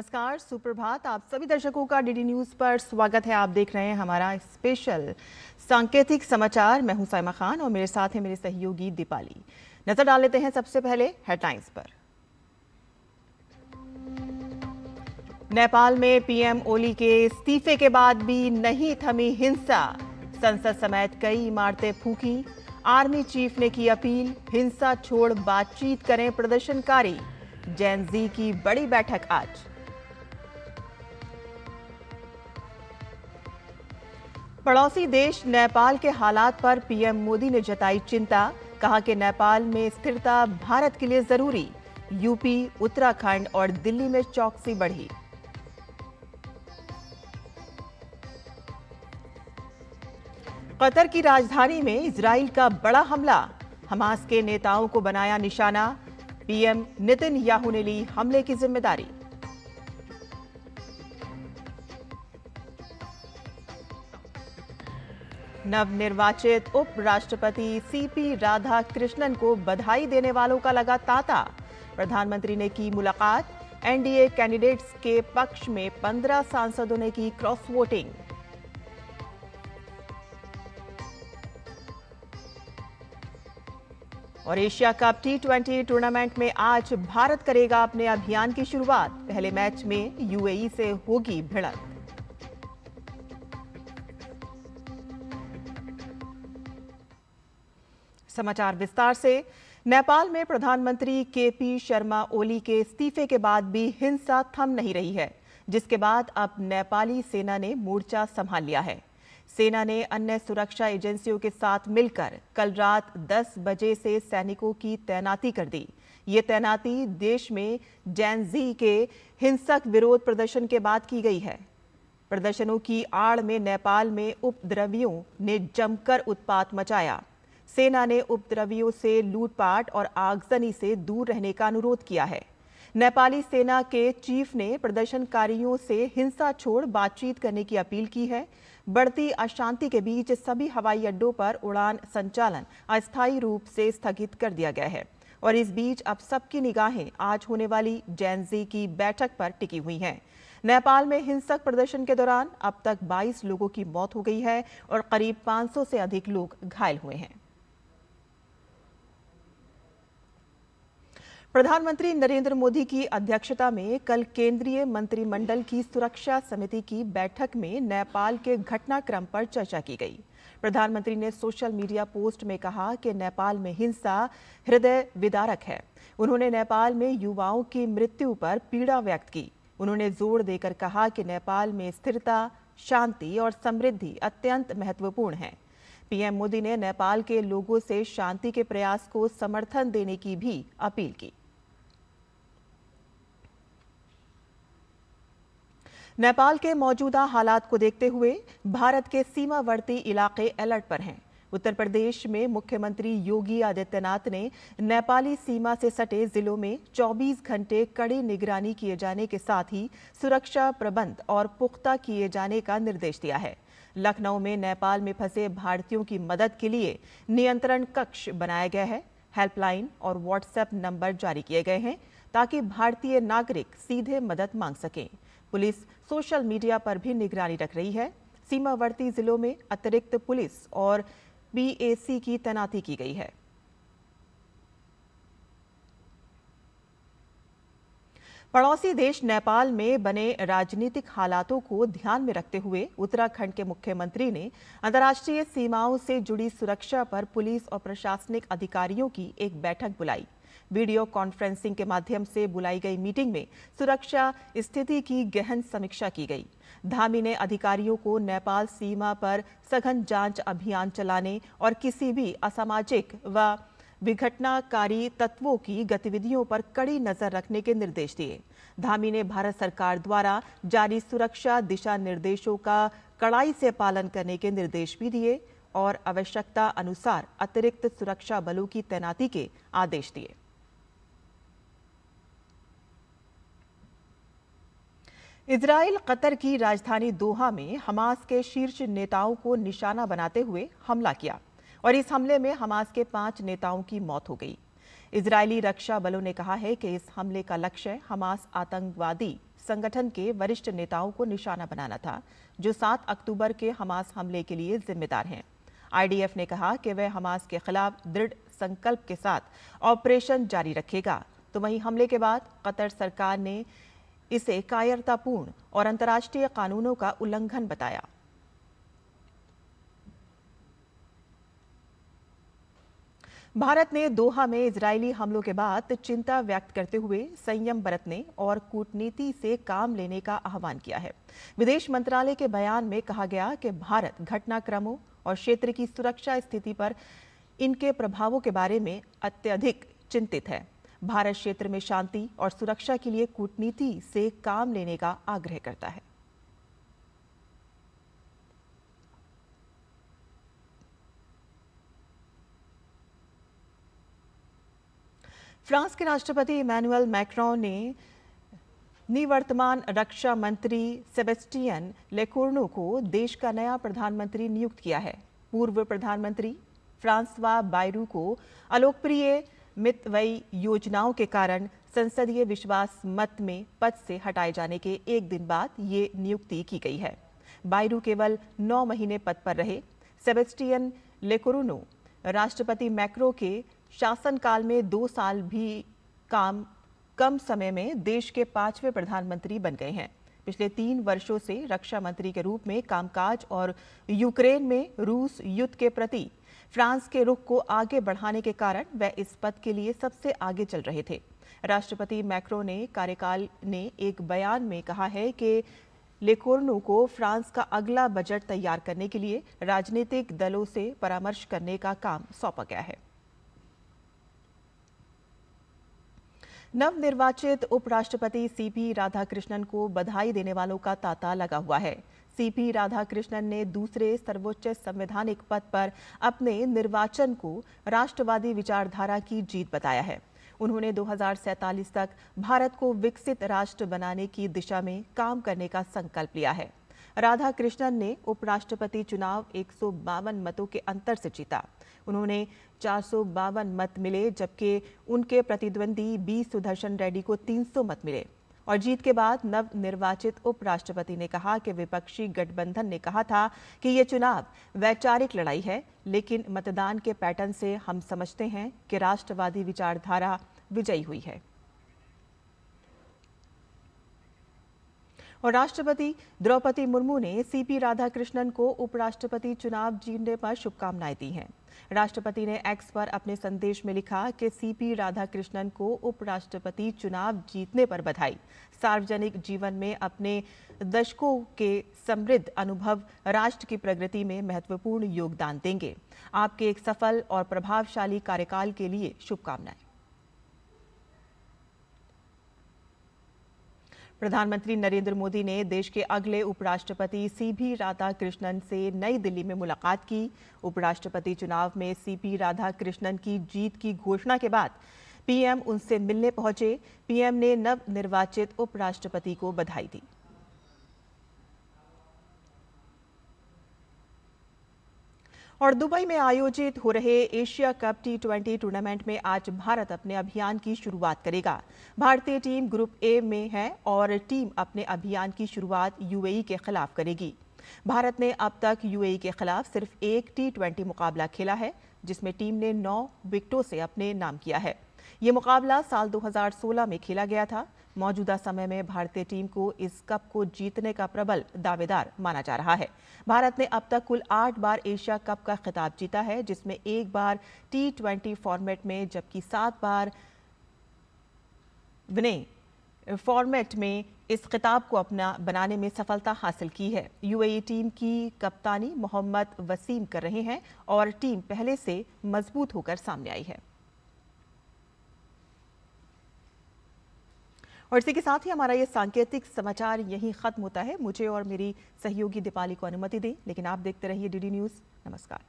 नमस्कार, सुप्रभात। आप सभी दर्शकों का डीडी न्यूज पर स्वागत है। आप देख रहे हैं हमारा स्पेशल सांकेतिक समाचार। मैं हूं साइमा खान और मेरे साथ है मेरे सहयोगी दीपाली। नजर डाल लेते हैं सबसे पहले हेडलाइंस पर। नेपाल में पीएम ओली के इस्तीफे के बाद भी नहीं थमी हिंसा। संसद समेत कई इमारतें फूंकी। आर्मी चीफ ने की अपील, हिंसा छोड़ बातचीत करें प्रदर्शनकारी। जेन जी की बड़ी बैठक आज। पड़ोसी देश नेपाल के हालात पर पीएम मोदी ने जताई चिंता। कहा कि नेपाल में स्थिरता भारत के लिए जरूरी। यूपी, उत्तराखंड और दिल्ली में चौकसी बढ़ी। कतर की राजधानी में इजराइल का बड़ा हमला। हमास के नेताओं को बनाया निशाना। पीएम नेतन्याहू ने ली हमले की जिम्मेदारी। नवनिर्वाचित उपराष्ट्रपति सीपी राधाकृष्णन को बधाई देने वालों का लगा तांता। प्रधानमंत्री ने की मुलाकात। एनडीए कैंडिडेट्स के पक्ष में 15 सांसदों ने की क्रॉस वोटिंग। और एशिया कप टी20 टूर्नामेंट में आज भारत करेगा अपने अभियान की शुरुआत। पहले मैच में यूएई से होगी भिड़ंत। समाचार विस्तार से। नेपाल में प्रधानमंत्री केपी शर्मा ओली के इस्तीफे के बाद भी हिंसा थम नहीं रही है, जिसके बाद अब नेपाली सेना ने मोर्चा संभाल लिया है। सेना ने अन्य सुरक्षा एजेंसियों के साथ मिलकर कल रात 10 बजे से सैनिकों की तैनाती कर दी। ये तैनाती देश में जेन जी के हिंसक विरोध प्रदर्शन के बाद की गई है। प्रदर्शनों की आड़ में नेपाल में उपद्रवियों ने जमकर उत्पात मचाया। सेना ने उपद्रवियों से लूटपाट और आगजनी से दूर रहने का अनुरोध किया है। नेपाली सेना के चीफ ने प्रदर्शनकारियों से हिंसा छोड़ बातचीत करने की अपील की है। बढ़ती अशांति के बीच सभी हवाई अड्डों पर उड़ान संचालन अस्थायी रूप से स्थगित कर दिया गया है और इस बीच अब सबकी निगाहें आज होने वाली जेन जी की बैठक पर टिकी हुई हैं। नेपाल में हिंसक प्रदर्शन के दौरान अब तक 22 लोगों की मौत हो गई है और करीब 500 से अधिक लोग घायल हुए हैं। प्रधानमंत्री नरेंद्र मोदी की अध्यक्षता में कल केंद्रीय मंत्रिमंडल की सुरक्षा समिति की बैठक में नेपाल के घटनाक्रम पर चर्चा की गई। प्रधानमंत्री ने सोशल मीडिया पोस्ट में कहा कि नेपाल में हिंसा हृदय विदारक है। उन्होंने नेपाल में युवाओं की मृत्यु पर पीड़ा व्यक्त की। उन्होंने जोर देकर कहा कि नेपाल में स्थिरता, शांति और समृद्धि अत्यंत महत्वपूर्ण है। पीएम मोदी ने नेपाल के लोगों से शांति के प्रयास को समर्थन देने की भी अपील की। नेपाल के मौजूदा हालात को देखते हुए भारत के सीमावर्ती इलाके अलर्ट पर हैं। उत्तर प्रदेश में मुख्यमंत्री योगी आदित्यनाथ ने नेपाली सीमा से सटे जिलों में 24 घंटे कड़ी निगरानी किए जाने के साथ ही सुरक्षा प्रबंध और पुख्ता किए जाने का निर्देश दिया है। लखनऊ में नेपाल में फंसे भारतीयों की मदद के लिए नियंत्रण कक्ष बनाया गया है। हेल्पलाइन और व्हाट्सएप नंबर जारी किए गए हैं ताकि भारतीय नागरिक सीधे मदद मांग सकें। पुलिस सोशल मीडिया पर भी निगरानी रख रही है। सीमावर्ती जिलों में अतिरिक्त पुलिस और बीएसी की तैनाती की गई है। पड़ोसी देश नेपाल में बने राजनीतिक हालातों को ध्यान में रखते हुए उत्तराखंड के मुख्यमंत्री ने अंतर्राष्ट्रीय सीमाओं से जुड़ी सुरक्षा पर पुलिस और प्रशासनिक अधिकारियों की एक बैठक बुलाई। वीडियो कॉन्फ्रेंसिंग के माध्यम से बुलाई गई मीटिंग में सुरक्षा स्थिति की गहन समीक्षा की गई। धामी ने अधिकारियों को नेपाल सीमा पर सघन जांच अभियान चलाने और किसी भी असामाजिक व विघटनकारी तत्वों की गतिविधियों पर कड़ी नजर रखने के निर्देश दिए। धामी ने भारत सरकार द्वारा जारी सुरक्षा दिशा निर्देशों का कड़ाई से पालन करने के निर्देश भी दिए और आवश्यकता अनुसार अतिरिक्त सुरक्षा बलों की तैनाती के आदेश दिए। इजराइल कतर की राजधानी दोहा में हमास के शीर्ष नेताओं को निशाना बनाते हुए हमला किया और इस हमले में हमास के 5 नेताओं की मौत हो गई। इजरायली रक्षा बलों ने कहा है कि इस हमले का लक्ष्य हमास आतंकवादी संगठन के वरिष्ठ नेताओं को निशाना बनाना था, जो 7 अक्टूबर के हमास हमले के लिए जिम्मेदार हैं। आईडीएफ ने कहा कि वह हमास के खिलाफ दृढ़ संकल्प के साथ ऑपरेशन जारी रखेगा। तो वहीं हमले के बाद कतर सरकार ने इसे कायरतापूर्ण और अंतर्राष्ट्रीय कानूनों का उल्लंघन बताया। भारत ने दोहा में इजरायली हमलों के बाद चिंता व्यक्त करते हुए संयम बरतने और कूटनीति से काम लेने का आह्वान किया है। विदेश मंत्रालय के बयान में कहा गया कि भारत घटनाक्रमों और क्षेत्र की सुरक्षा स्थिति पर इनके प्रभावों के बारे में अत्यधिक चिंतित है। भारत क्षेत्र में शांति और सुरक्षा के लिए कूटनीति से काम लेने का आग्रह करता है। फ्रांस के राष्ट्रपति इमैनुअल मैक्रों ने निवर्तमान रक्षा मंत्री सेबेस्टियन लेकोर्नु को देश का नया प्रधानमंत्री नियुक्त किया है। पूर्व प्रधानमंत्री फ्रांसवा बायरू को अलोकप्रिय मितव्ययी योजनाओं के कारण संसदीय विश्वास मत में पद से हटाए जाने के एक दिन बाद ये नियुक्ति की गई है। बायरू केवल 9 महीने पद पर रहे। सेबेस्टियन लेकोर्नु राष्ट्रपति मैक्रों के शासनकाल में 2 साल भी कम समय में देश के 5वें प्रधानमंत्री बन गए हैं। पिछले 3 वर्षों से रक्षा मंत्री के रूप में कामकाज और यूक्रेन में रूस युद्ध के प्रति फ्रांस के रुख को आगे बढ़ाने के कारण वह इस पद के लिए सबसे आगे चल रहे थे। राष्ट्रपति मैक्रों ने कार्यकाल ने एक बयान में कहा है कि लेकोर्नु को फ्रांस का अगला बजट तैयार करने के लिए राजनीतिक दलों से परामर्श करने का काम सौंपा गया है। नवनिर्वाचित उपराष्ट्रपति सीपी राधाकृष्णन को बधाई देने वालों का तांता लगा हुआ है। सीपी राधाकृष्णन ने दूसरे सर्वोच्च संवैधानिक पद पर अपने निर्वाचन को राष्ट्रवादी विचारधारा की जीत बताया है। उन्होंने 2047 तक भारत को विकसित राष्ट्र बनाने की दिशा में काम करने का संकल्प लिया है। राधाकृष्णन ने उपराष्ट्रपति चुनाव 152 मतों के अंतर से जीता। उन्होंने 452 मत मिले, जबकि उनके प्रतिद्वंदी बी सुदर्शन रेड्डी को 300 मत मिले। और जीत के बाद नवनिर्वाचित उपराष्ट्रपति ने कहा कि विपक्षी गठबंधन ने कहा था कि ये चुनाव वैचारिक लड़ाई है, लेकिन मतदान के पैटर्न से हम समझते हैं कि राष्ट्रवादी विचारधारा विजयी हुई है। और राष्ट्रपति द्रौपदी मुर्मू ने सीपी राधाकृष्णन को उपराष्ट्रपति चुनाव जीतने पर शुभकामनाएं दी हैं। राष्ट्रपति ने एक्स पर अपने संदेश में लिखा कि सीपी राधाकृष्णन को उपराष्ट्रपति चुनाव जीतने पर बधाई। सार्वजनिक जीवन में अपने दशकों के समृद्ध अनुभव राष्ट्र की प्रगति में महत्वपूर्ण योगदान देंगे। आपके एक सफल और प्रभावशाली कार्यकाल के लिए शुभकामनाएं। प्रधानमंत्री नरेंद्र मोदी ने देश के अगले उपराष्ट्रपति सीपी राधाकृष्णन से नई दिल्ली में मुलाकात की। उपराष्ट्रपति चुनाव में सीपी राधाकृष्णन की जीत की घोषणा के बाद पीएम उनसे मिलने पहुंचे। पीएम ने नवनिर्वाचित उपराष्ट्रपति को बधाई दी। और दुबई में आयोजित हो रहे एशिया कप T20 टूर्नामेंट में आज भारत अपने अभियान की शुरुआत करेगा। भारतीय टीम ग्रुप ए में है और टीम अपने अभियान की शुरुआत यूएई के खिलाफ करेगी। भारत ने अब तक यूएई के खिलाफ सिर्फ एक T20 मुकाबला खेला है, जिसमें टीम ने 9 विकेटों से अपने नाम किया है। ये मुकाबला साल 2016 में खेला गया था। मौजूदा समय में भारतीय टीम को इस कप को जीतने का प्रबल दावेदार माना जा रहा है। भारत ने अब तक कुल 8 बार एशिया कप का खिताब जीता है, जिसमें 1 बार T20 फॉर्मेट में, जबकि 7 बार विनय फॉर्मेट में इस खिताब को अपना बनाने में सफलता हासिल की है। यूएई टीम की कप्तानी मोहम्मद वसीम कर रहे हैं और टीम पहले से मजबूत होकर सामने आई है। और इसी के साथ ही हमारा ये सांकेतिक समाचार यहीं खत्म होता है। मुझे और मेरी सहयोगी दीपाली को अनुमति दें, लेकिन आप देखते रहिए डीडी न्यूज़। नमस्कार।